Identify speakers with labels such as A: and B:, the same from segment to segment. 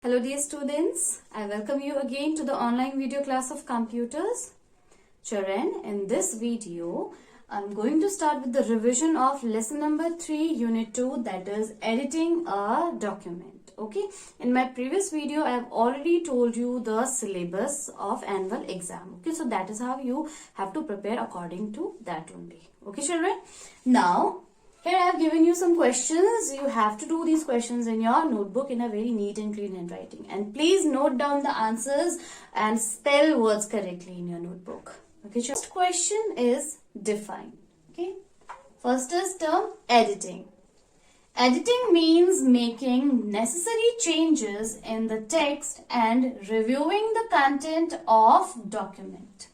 A: Hello dear students, I welcome you again to the online video class of computers. Children, in this video, I'm going to start with the revision of lesson number 3, unit 2, that is editing a document. Okay, in my previous video, I have already told you the syllabus of annual exam. Okay, so that is how you have to prepare according to that only. Okay, children. Now, here I have given you some questions. You have to do these questions in your notebook in a very neat and clean handwriting. And please note down the answers and spell words correctly in your notebook. Okay, first question is define. Okay, first is term editing. Editing means making necessary changes in the text and reviewing the content of document.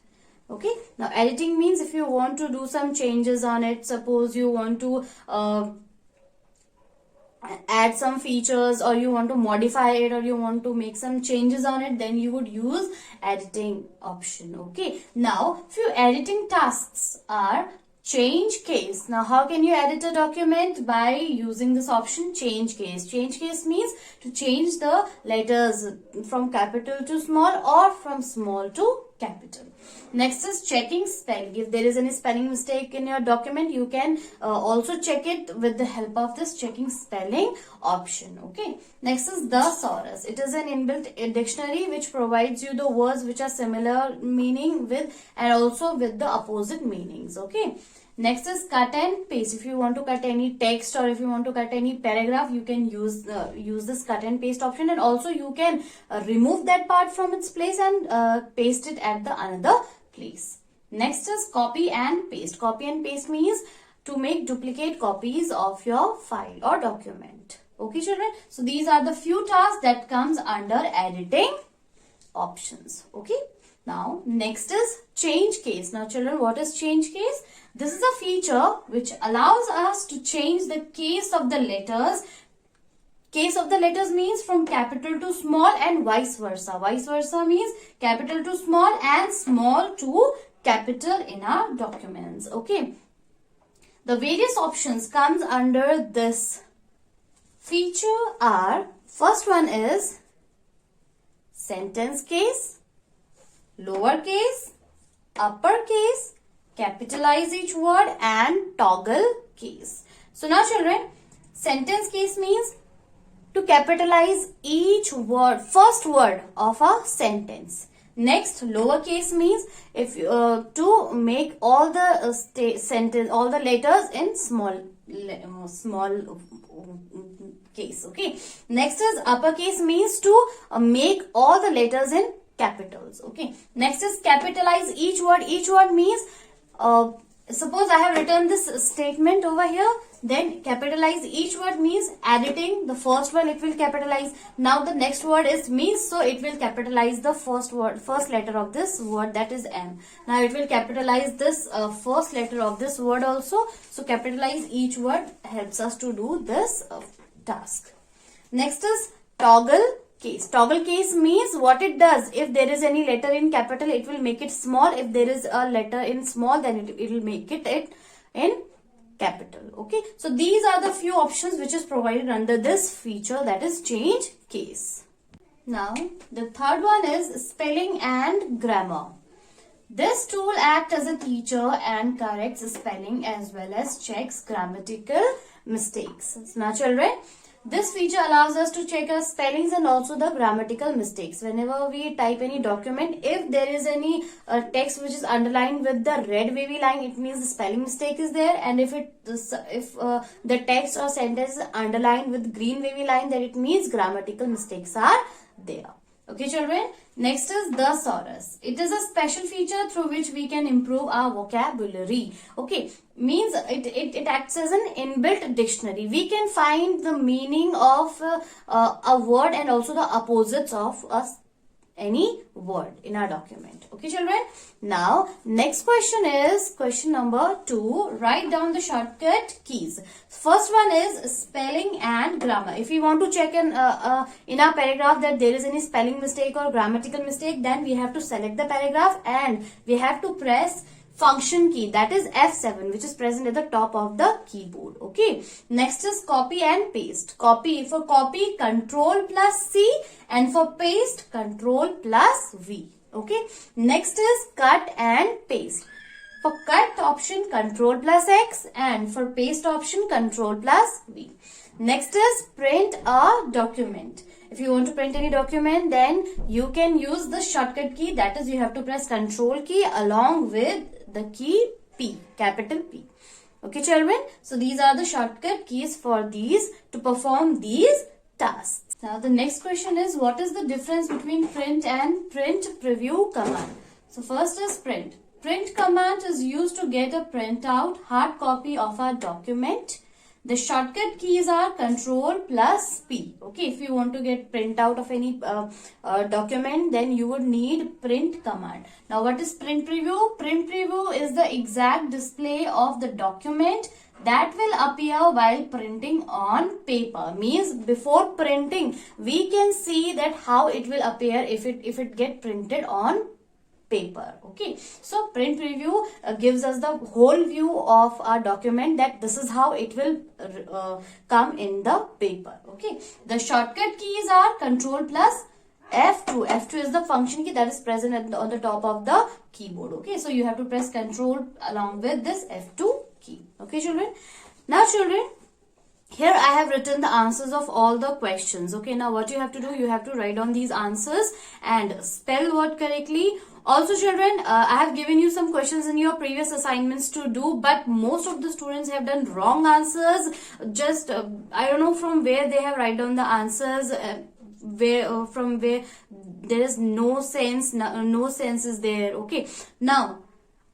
A: Okay, now editing means if you want to do some changes on it, suppose you want to add some features or you want to modify it or you want to make some changes on it, then you would use editing option. Okay, now few editing tasks are change case. Now how can you edit a document? By using this option change case. Change case means to change the letters from capital to small or from small to capital. Next is checking spelling. If there is any spelling mistake in your document, you can also check it with the help of this checking spelling option. Okay. Next is thesaurus. It is an inbuilt dictionary which provides you the words which are similar meaning with and also with the opposite meanings. Okay. Next is cut and paste. If you want to cut any text or if you want to cut any paragraph, you can use this cut and paste option, and also you can remove that part from its place and paste it at the another place. Next is copy and paste. Copy and paste means to make duplicate copies of your file or document. Okay, children. So these are the few tasks that comes under editing options. Okay. Now next is change case. Now children, what is change case? This is a feature which allows us to change the case of the letters. Case of the letters means from capital to small and vice versa. Vice versa means capital to small and small to capital in our documents. Okay. The various options comes under this feature are, first one is sentence case, lowercase, uppercase, capitalize each word, and toggle case. So now children, sentence case means to capitalize each word, first word of a sentence. Next, lowercase means if to make all the sentence, all the letters in small case. Okay. Next is uppercase means to make all the letters in capitals. Okay. Next is capitalize each word. Each word means suppose I have written this statement over here, then capitalize each word means editing the first word, it will capitalize. Now the next word is means, so it will capitalize the first word, first letter of this word, that is M. Now it will capitalize this first letter of this word also. So capitalize each word helps us to do this task. Next is toggle case. Toggle case means what it does. If there is any letter in capital, it will make it small. If there is a letter in small, then it will make it in capital. Okay. So these are the few options which is provided under this feature, that is change case. Now the third one is spelling and grammar. This tool acts as a teacher and corrects spelling as well as checks grammatical mistakes. So now children, this feature allows us to check our spellings and also the grammatical mistakes. Whenever we type any document, if there is any text which is underlined with the red wavy line, it means the spelling mistake is there. And if the text or sentence is underlined with green wavy line, then it means grammatical mistakes are there. Okay, children. Next is thesaurus. It is a special feature through which we can improve our vocabulary. Okay, means it acts as an inbuilt dictionary. We can find the meaning of a word and also the opposites of any word in our document. Okay, children. Now, next question is question number 2. Write down the shortcut keys. First one is spelling and grammar. If we want to check in our paragraph that there is any spelling mistake or grammatical mistake, then we have to select the paragraph and we have to press function key, that is F7, which is present at the top of the keyboard. Okay. Next is copy and paste. Copy, for copy, Control plus C, and for paste, Control plus V. Okay. Next is cut and paste. For cut option, Control plus X, and for paste option, Control plus V. Next is print a document. If you want to print any document, then you can use the shortcut key, that is you have to press Control key along with the key P, capital P. Okay children, so these are the shortcut keys for these to perform these tasks. Now the next question is, what is the difference between print and print preview command? So first is print. Print command is used to get a printout hard copy of our document. The shortcut keys are Control plus P. Okay, if you want to get printout of any document, then you would need print command. Now what is print preview? Print preview is the exact display of the document that will appear while printing on paper. Means before printing, we can see that how it will appear if it get printed on paper. Okay, so print preview gives us the whole view of our document, that this is how it will come in the paper. Okay, the shortcut keys are Control plus F2. F2 is the function key that is present on the top of the keyboard. Okay, so you have to press Control along with this F2 key. Okay children, now children, here I have written the answers of all the questions. Okay, now what you have to do, you have to write down these answers and spell word correctly. Also children, I have given you some questions in your previous assignments to do, but most of the students have done wrong answers. Just I don't know from where they have write down the answers, from where there is no sense, no sense is there. Okay, now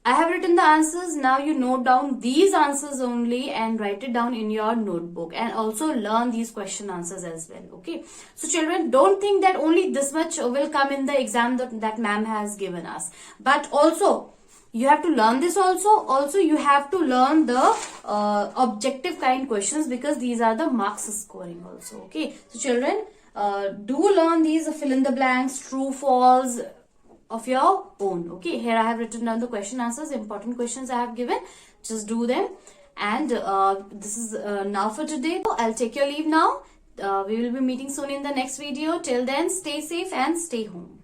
A: I have written the answers. Now you note down these answers only and write it down in your notebook, and also learn these question answers as well. Okay, so children, don't think that only this much will come in the exam that ma'am has given us, but also you have to learn this also you have to learn the objective kind questions, because these are the marks scoring also. Okay, so children, do learn these fill in the blanks, true, false of your own. Okay, here I have written down the question answers, important questions I have given. Just do them. And this is now for today. I'll take your leave now. We will be meeting soon in the next video. Till then, stay safe and stay home.